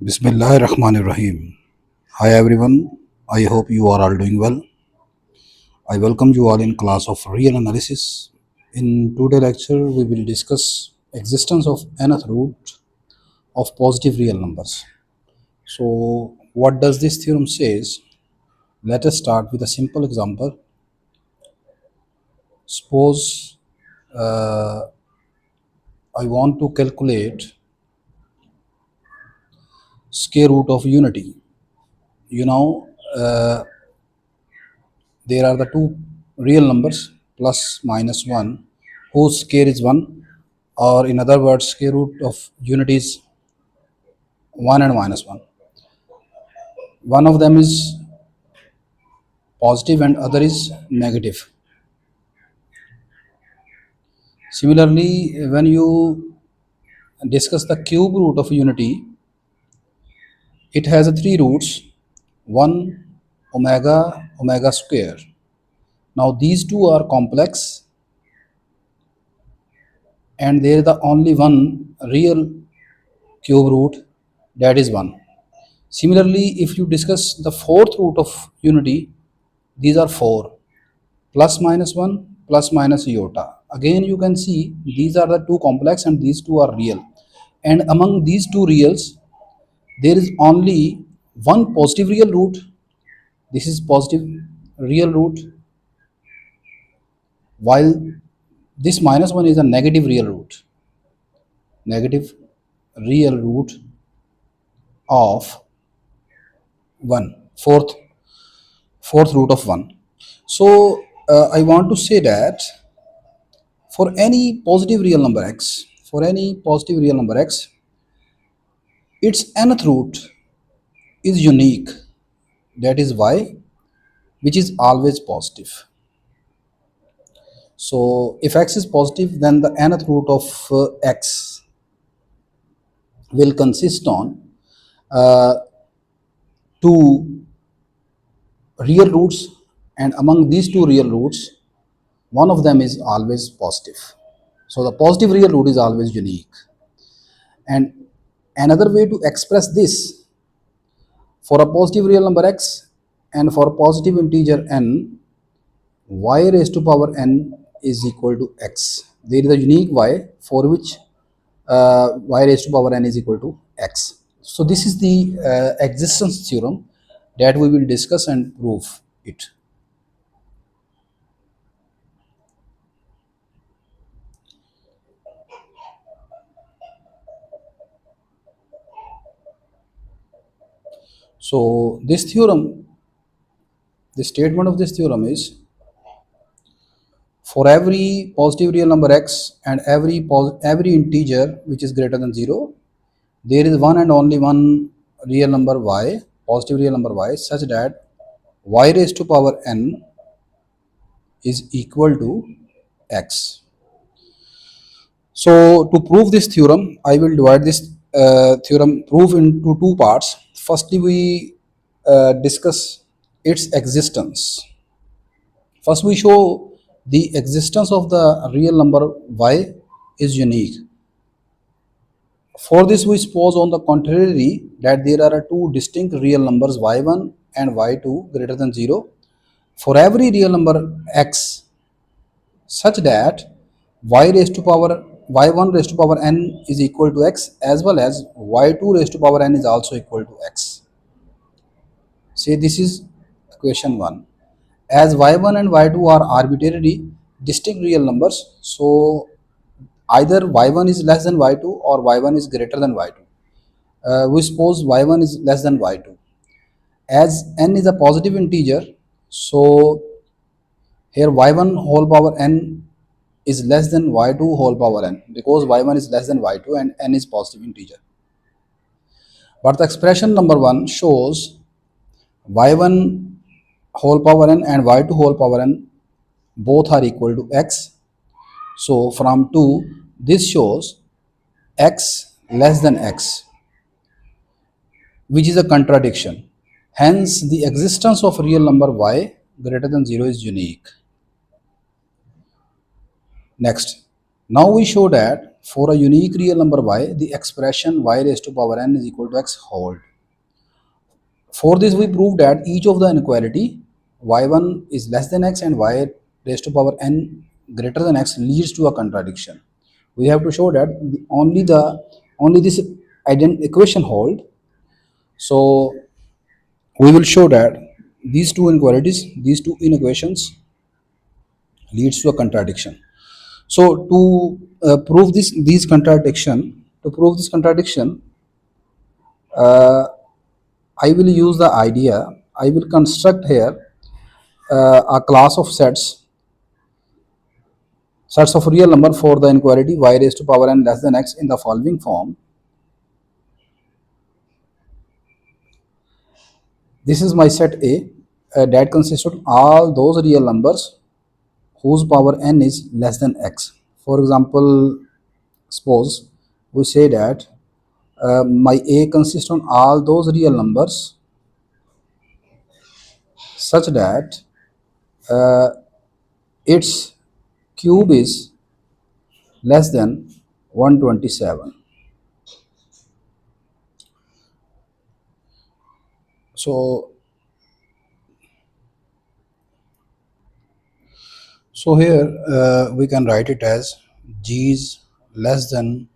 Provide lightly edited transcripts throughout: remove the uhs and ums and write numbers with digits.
Bismillahirrahmanirrahim. Hi everyone. I hope you are all doing well. I welcome you all in class of real analysis. In today's lecture, we will discuss existence of nth root of positive real numbers. So, what does this theorem says? Let us start with a simple example. Suppose I want to calculate square root of unity. You know, there are the two real numbers plus minus 1 whose square is 1, or in other words square root of unity is 1 and minus 1. One of them is positive and other is negative. Similarly, when you discuss the cube root of unity, it has three roots: 1, omega, omega square. Now these two are complex and there is the only one real cube root, that is 1. Similarly, if you discuss the fourth root of unity, these are 4, plus minus 1, plus minus iota. Again, you can see these are the two complex and these two are real. And among these two reals, there is only one positive real root. This is positive real root, while this minus 1 is a negative real root. Negative real root of 1, fourth root of 1. So I want to say that for any positive real number x, its nth root is unique, that is y, which is always positive. So if x is positive, then the nth root of x will consist on two real roots, and among these two real roots, one of them is always positive. So the positive real root is always unique. And another way to express this, for a positive real number x and for a positive integer n, y raised to power n is equal to x. There is a unique y for which y raised to power n is equal to x. So this is the existence theorem that we will discuss and prove it. So this theorem, the statement of this theorem is, for every positive real number x and every integer which is greater than 0, there is one and only one real number y, positive real number y, such that y raised to power n is equal to x. So to prove this theorem, I will divide this theorem proof into two parts. Firstly, we discuss its existence. First, we show the existence of the real number y is unique. For this, we suppose on the contrary that there are two distinct real numbers y1 and y2 greater than 0 for every real number x, such that y raised to power y1 raised to power n is equal to x, as well as y2 raised to power n is also equal to x. Say this is equation 1. As y1 and y2 are arbitrary distinct real numbers, so either y1 is less than y2 or y1 is greater than y2. We suppose y1 is less than y2. As n is a positive integer, so here y1 whole power n is less than y2 whole power n, because y1 is less than y2 and n is positive integer. But the expression number 1 shows y1 whole power n and y2 whole power n both are equal to x. So from 2, this shows x less than x, which is a contradiction. Hence, the existence of real number y greater than 0 is unique. Next, now we show that For a unique real number y, the expression y raised to power n is equal to x hold. For this, we prove that each of the inequality y1 is less than x and y raised to power n greater than x leads to a contradiction. We have to show that only this equation hold. So we will show that these two inequations leads to a contradiction. So to prove this contradiction, I will use the idea. I will construct here a class of sets of real number for the inequality y raised to power n less than x in the following form. This is my set A that consists of all those real numbers whose power n is less than x. For example, suppose we say that my A consists of all those real numbers such that its cube is less than 127. So, here we can write it as g is less than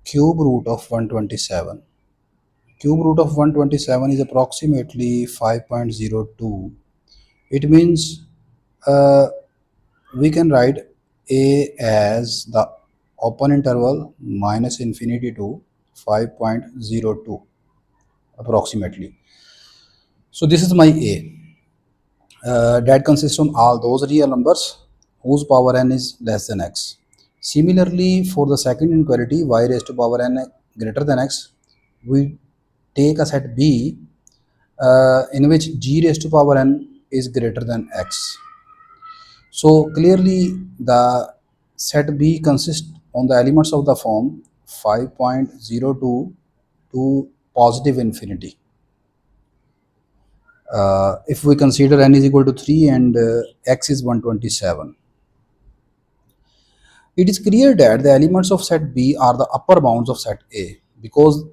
cube root of 127. Cube root of 127 is approximately 5.02. It means we can write A as the open interval minus infinity to 5.02 approximately. So this is my A that consists of all those real numbers whose power n is less than x. Similarly, for the second inequality y raised to power n greater than x, we take a set B in which g raised to power n is greater than x. So clearly the set B consists on the elements of the form 5.02 to positive infinity. If we consider n is equal to 3 and x is 127. It is clear that the elements of set B are the upper bounds of set A because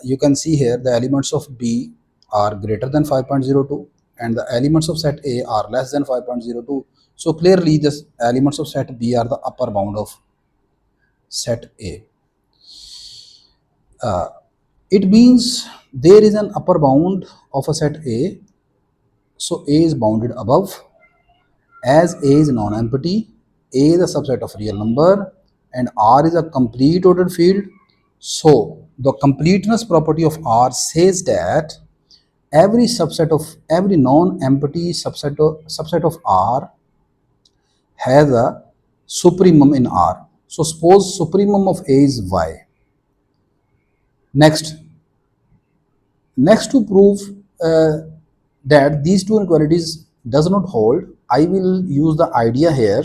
you can see here the elements of B are greater than 5.02 and the elements of set A are less than 5.02. So clearly the elements of set B are the upper bound of set A. It means there is an upper bound of a set A, so A is bounded above. As A is non-empty, A is a subset of real number and R is a complete ordered field. So the completeness property of R says that every non-empty subset of R has a supremum in R. So suppose supremum of A is Y. Next to prove that these two inequalities does not hold, I will use the idea here.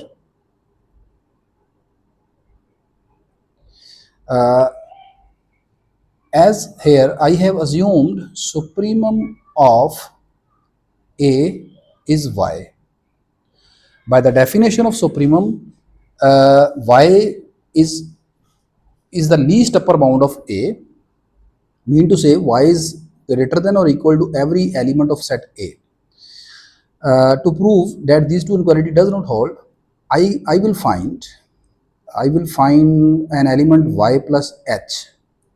As here I have assumed supremum of A is Y. By the definition of supremum, Y is the least upper bound of A, mean to say Y is greater than or equal to every element of set A. To prove that these two inequality does not hold, I will find an element y plus h,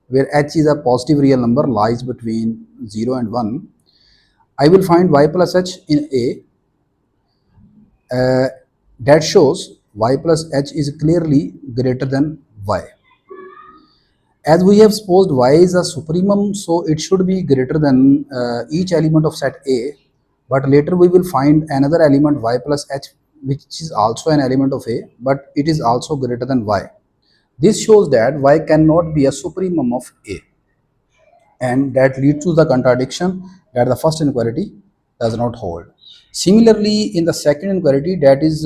where h is a positive real number lies between 0 and 1. I will find y plus h in A that shows y plus h is clearly greater than y. As we have supposed y is a supremum, so it should be greater than each element of set A. But later we will find another element y plus h which is also an element of A, but it is also greater than y. This shows that y cannot be a supremum of A, and that leads to the contradiction that the first inequality does not hold. Similarly, in the second inequality that is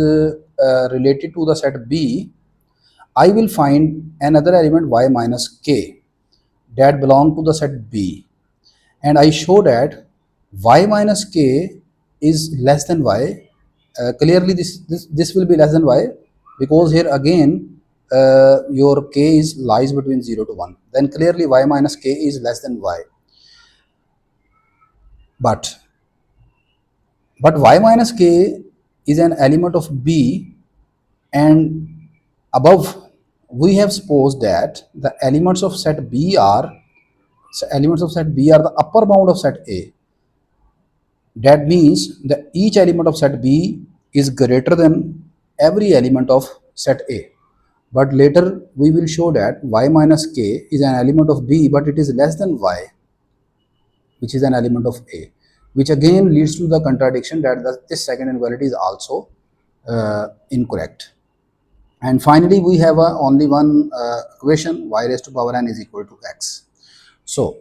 related to the set B, I will find another element y minus k that belong to the set B, and I show that y minus k is less than y. Clearly this will be less than y because here again your k is lies between 0 to 1, then clearly y minus k is less than y. But y minus k is an element of B, and above we have supposed that the elements of set B are the upper bound of set A. That means that each element of set B is greater than every element of set A. But later we will show that y minus k is an element of B, but it is less than y, which is an element of A, which again leads to the contradiction that this second inequality is also incorrect. And finally, we have only one equation, y raised to power n is equal to x. So,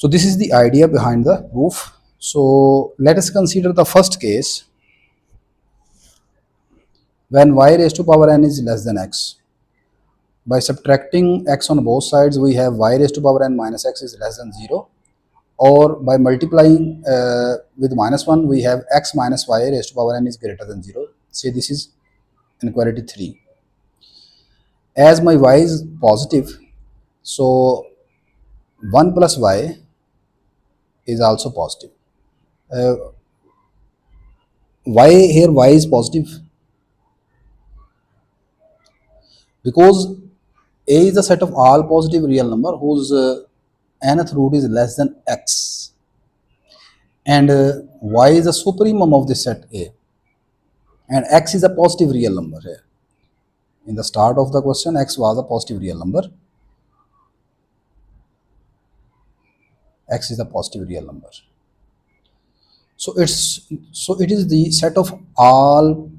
this is the idea behind the proof. So let us consider the first case when y raised to power n is less than x. By subtracting x on both sides, we have y raised to power n minus x is less than 0. Or by multiplying with minus 1, we have x minus y raised to power n is greater than 0. Say this is inequality 3. As my y is positive, so 1 plus y is also positive. Uh, why here y is positive? Because a is a set of all positive real number whose nth root is less than x, and y is the supremum of this set A, and x is a positive real number here. In the start of the question, x was a positive real number. X is a positive real number. So it is the set of all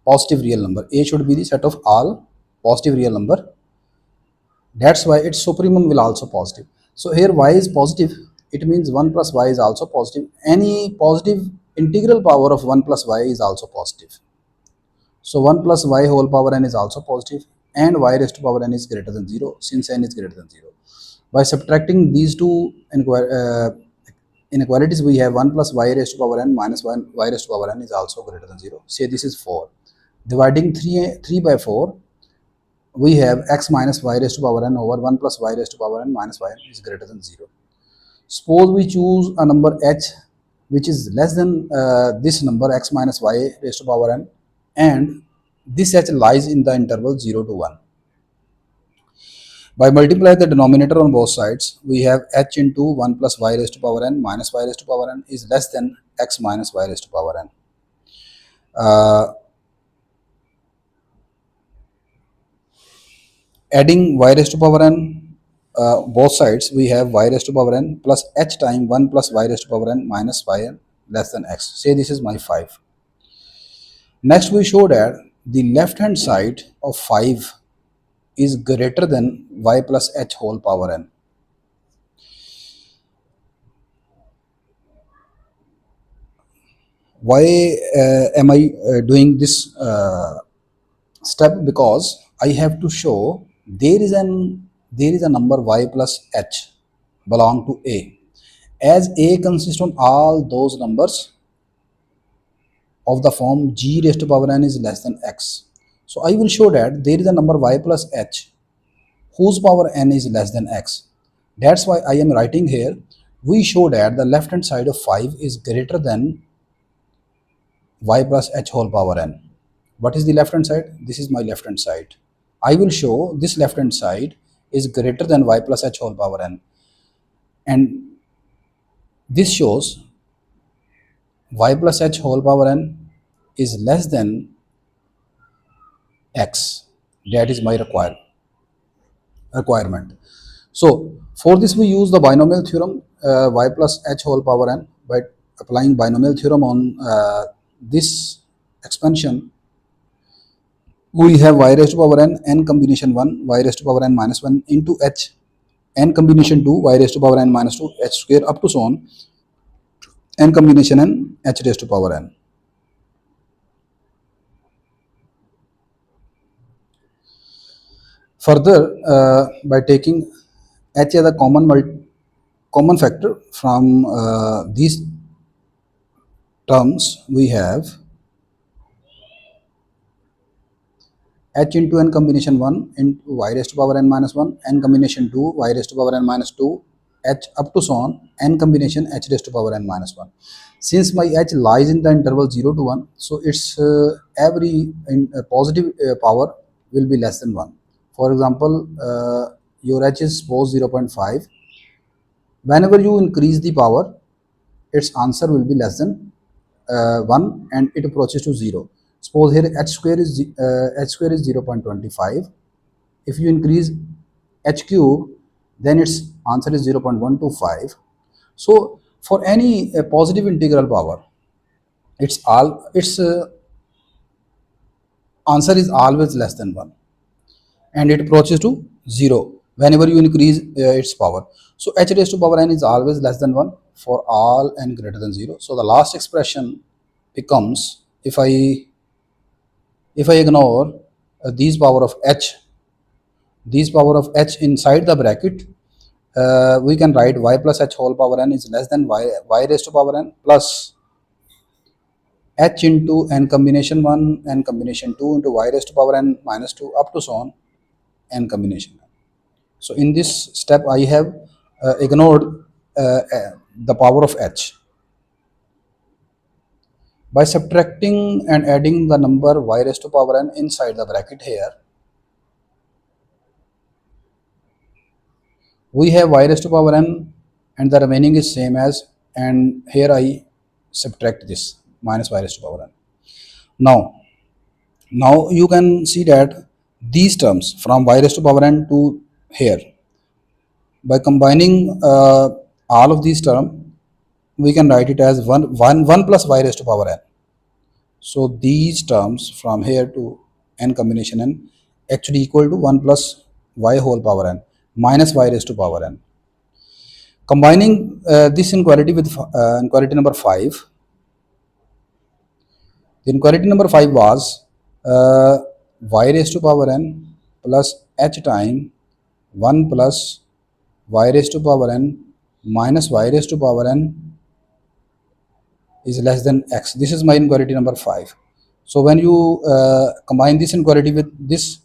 positive real number. A should be the set of all positive real number. That's why its supremum will also positive. So here y is positive. It means 1 plus y is also positive. Any positive integral power of 1 plus y is also positive. So 1 plus y whole power n is also positive, and y raised to power n is greater than 0 since n is greater than 0. By subtracting these two inequalities, we have 1 plus y raised to power n minus 1 y raised to power n is also greater than 0. Say this is 4. Dividing 3 by 4, we have x minus y raised to power n over 1 plus y raised to power n minus y is greater than 0. Suppose we choose a number h which is less than this number x minus y raised to power n, and this h lies in the interval 0 to 1. By multiplying the denominator on both sides, we have h into 1 plus y raised to power n minus y raised to power n is less than x minus y raised to power n. Adding y raised to power n both sides, we have y raised to power n plus h time 1 plus y raised to power n minus y n less than x. Say this is my 5. Next, we show that the left hand side of 5 is greater than y plus h whole power n. Why am I doing this step? Because I have to show there is a number y plus h belong to A. As A consists on all those numbers of the form g raised to power n is less than x. So I will show that there is a number y plus h whose power n is less than x. That's why I am writing here, we show that the left hand side of 5 is greater than y plus h whole power n. What is the left hand side? This is my left hand side. I will show this left hand side is greater than y plus h whole power n, and this shows y plus h whole power n is less than x. That is my requirement. So for this we use the binomial theorem, y plus h whole power n. By applying binomial theorem on this expansion, we have y raised to power n combination 1 y raised to power n minus 1 into h n combination 2 y raised to power n minus 2 h square up to so on n combination n h raised to power n. Further, by taking h as a common factor from these terms, we have h into n combination 1 into y raised to power n minus 1, n combination 2 y raised to power n minus 2, h up to so on, n combination h raised to power n minus 1. Since my h lies in the interval 0 to 1, so its every positive power will be less than 1. For example, your h is suppose 0.5. Whenever you increase the power, its answer will be less than 1 and it approaches to 0. Suppose here h square is 0.25. If you increase h cube, then its answer is 0.125. So for any positive integral power, its answer is always less than 1 and it approaches to 0 whenever you increase its power. So h raised to power n is always less than 1 for all n greater than 0. So the last expression becomes, if I ignore these power of h inside the bracket, we can write y plus h whole power n is less than y raised to power n plus h into n combination 1, n combination 2 into y raised to power n minus 2 up to so on n combination n. So in this step, I have ignored the power of h. By subtracting and adding the number y raised to power n inside the bracket here, we have y raised to power n and the remaining is same as, and here I subtract this minus y raised to power n. Now you can see that these terms from y raised to power n to here, by combining all of these terms, we can write it as 1 plus y raised to power n. So these terms from here to n combination n actually equal to 1 plus y whole power n minus y raised to power n. Combining this inequality with inequality number 5, the inequality number 5 was y raised to power n plus h time 1 plus y raised to power n minus y raised to power n is less than x. This is my inequality number 5. So when you combine this inequality with this,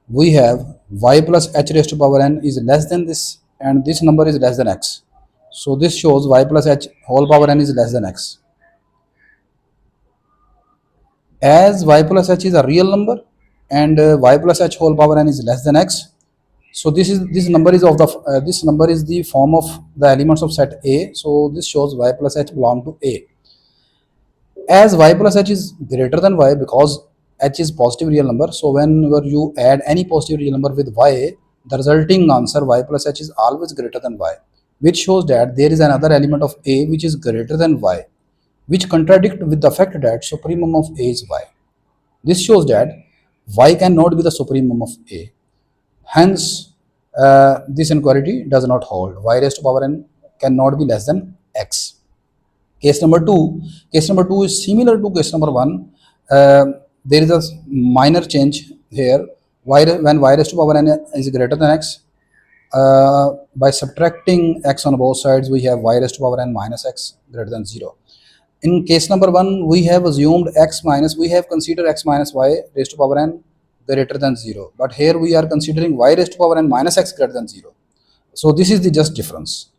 we have y plus h raised to power n is less than this and this number is less than x. So this shows y plus h whole power n is less than x. As y plus h is a real number and y plus h whole power n is less than x, so this number is of the this number is the form of the elements of set A. So this shows y plus h belong to A. As y plus h is greater than y, because h is positive real number, so whenever you add any positive real number with y, the resulting answer y plus h is always greater than y, which shows that there is another element of A which is greater than y, which contradict with the fact that supremum of A is y. This shows that y cannot be the supremum of A. Hence, this inequality does not hold. Y raised to power n cannot be less than x. Case number 2 is similar to case number 1. There is a minor change here. When y raised to power n is greater than x, by subtracting x on both sides, we have y raised to power n minus x greater than 0. In case number 1, we have assumed we have considered x minus y raised to power n greater than 0. But here we are considering y raised to power n minus x greater than 0. So this is the just difference.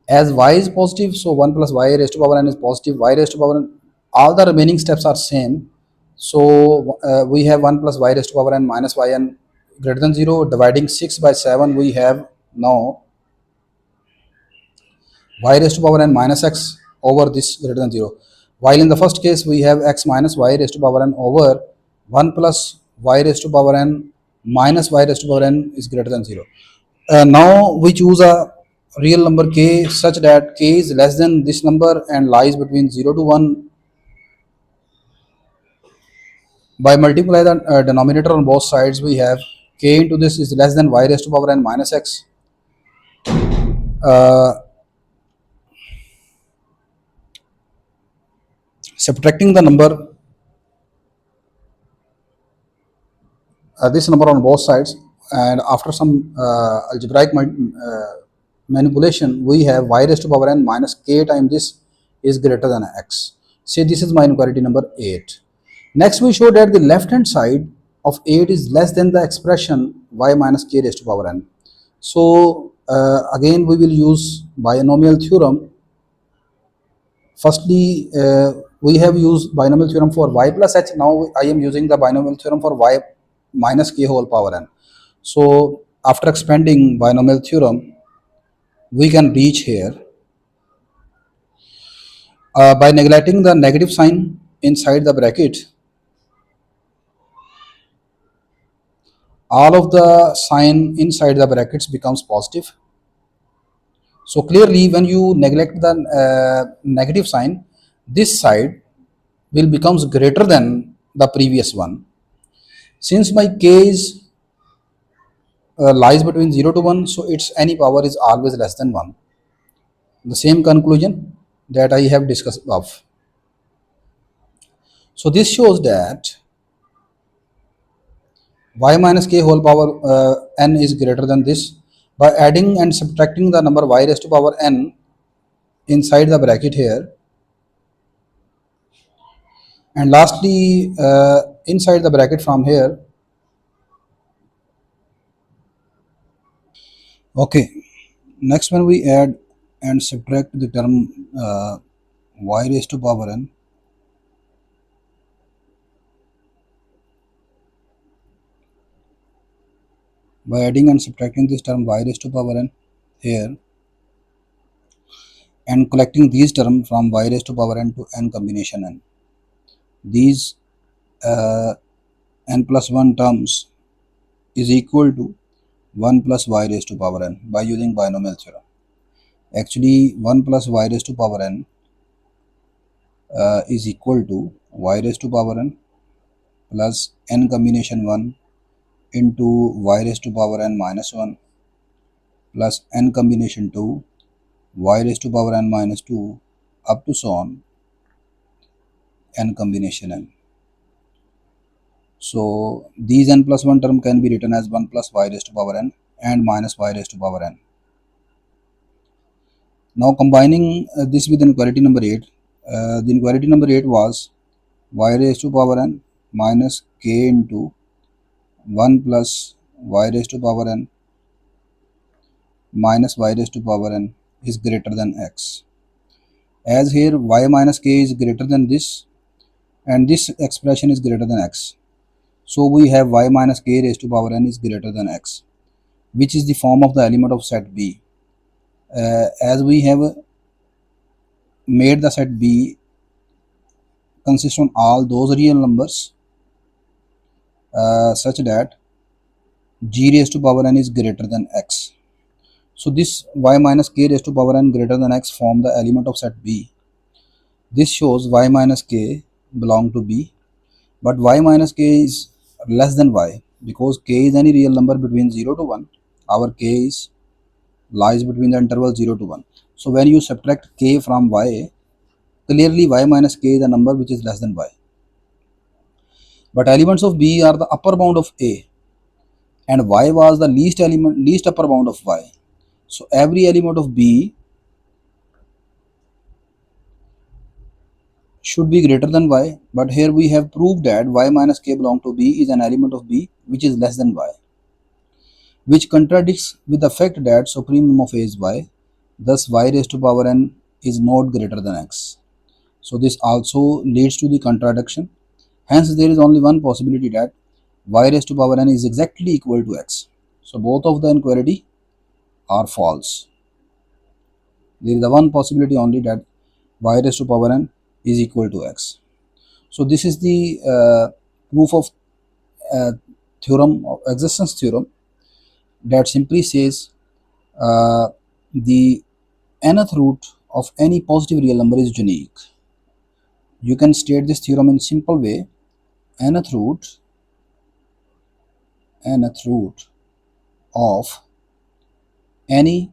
As y is positive, so 1 plus y raised to power n is positive, y raised to power n, all the remaining steps are same. So we have 1 plus y raised to power n minus yn greater than 0. Dividing 6 by 7, we have now y raised to power n minus x over this greater than 0. While in the first case, we have x minus y raised to power n over 1 plus y raised to power n minus y raised to power n is greater than 0. Now we choose a real number k such that k is less than this number and lies between 0 to 1. By multiply the denominator on both sides, we have k into this is less than y raised to power n minus x. Subtracting the number, this number on both sides, and after some algebraic manipulation, we have y raised to power n minus k times this is greater than x. Say this is my inequality number 8. Next we show that the left hand side of 8 is less than the expression y minus k raised to power n. So again we will use binomial theorem. Firstly, we have used binomial theorem for y plus h. Now I am using the binomial theorem for y minus k whole power n. So after expanding binomial theorem, we can reach here by neglecting the negative sign inside the bracket. All of the sign inside the brackets becomes positive. So clearly, when you neglect the negative sign, this side will becomes greater than the previous one. Since my k is lies between 0 to 1, so its any power is always less than 1. The same conclusion that I have discussed above. So this shows that y minus k whole power n is greater than this. By adding and subtracting the number y raised to power n inside the bracket here, and lastly inside the bracket from here. Okay, next when we add and subtract the term y raised to power n, by adding and subtracting this term y raised to power n here and collecting these terms from y raised to power n to n combination n, these n plus 1 terms is equal to 1 plus y raised to power n by using binomial theorem. Actually 1 plus y raised to power n is equal to y raised to power n plus n combination 1 into y raised to power n minus 1 plus n combination 2 y raised to power n minus 2 up to so on n combination n. So these n plus 1 term can be written as 1 plus y raised to power n and minus y raised to power n. Now combining this with inequality number 8, the inequality number 8 was y raised to power n minus k into 1 plus y raised to power n minus y raised to power n is greater than x. As here y minus k is greater than this and this expression is greater than x. So we have y minus k raised to power n is greater than x, which is the form of the element of set B. As we have made the set B consist on all those real numbers such that g raised to power n is greater than x. So this y minus k raised to power n greater than x form the element of set B. This shows y minus k belong to B, but y minus k is less than y because k is any real number between 0 to 1. Our k is lies between the interval 0 to 1. So when you subtract k from y, clearly y minus k is a number which is less than y. But elements of B are the upper bound of A, and y was the least upper bound of y. So every element of B should be greater than y, but here we have proved that y minus k belong to B is an element of B which is less than y, which contradicts with the fact that supremum of A is y, thus y raised to power n is not greater than x. So this also leads to the contradiction. Hence there is only one possibility that y raised to power n is exactly equal to x. So both of the inequality are false. There is the one possibility only that y raised to power n is equal to x. So this is the proof of theorem of existence theorem that simply says the nth root of any positive real number is unique. You can state this theorem in simple way: nth root of any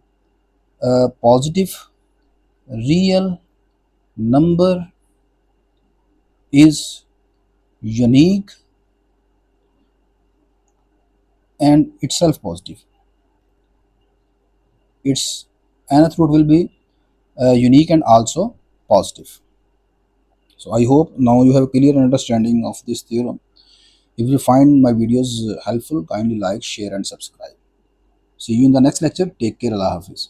positive real number is unique and itself positive. Its nth root will be unique and also positive. So I hope now you have a clear understanding of this theorem. If you find my videos helpful, kindly like, share and subscribe. See you in the next lecture. Take care. Allah Hafiz.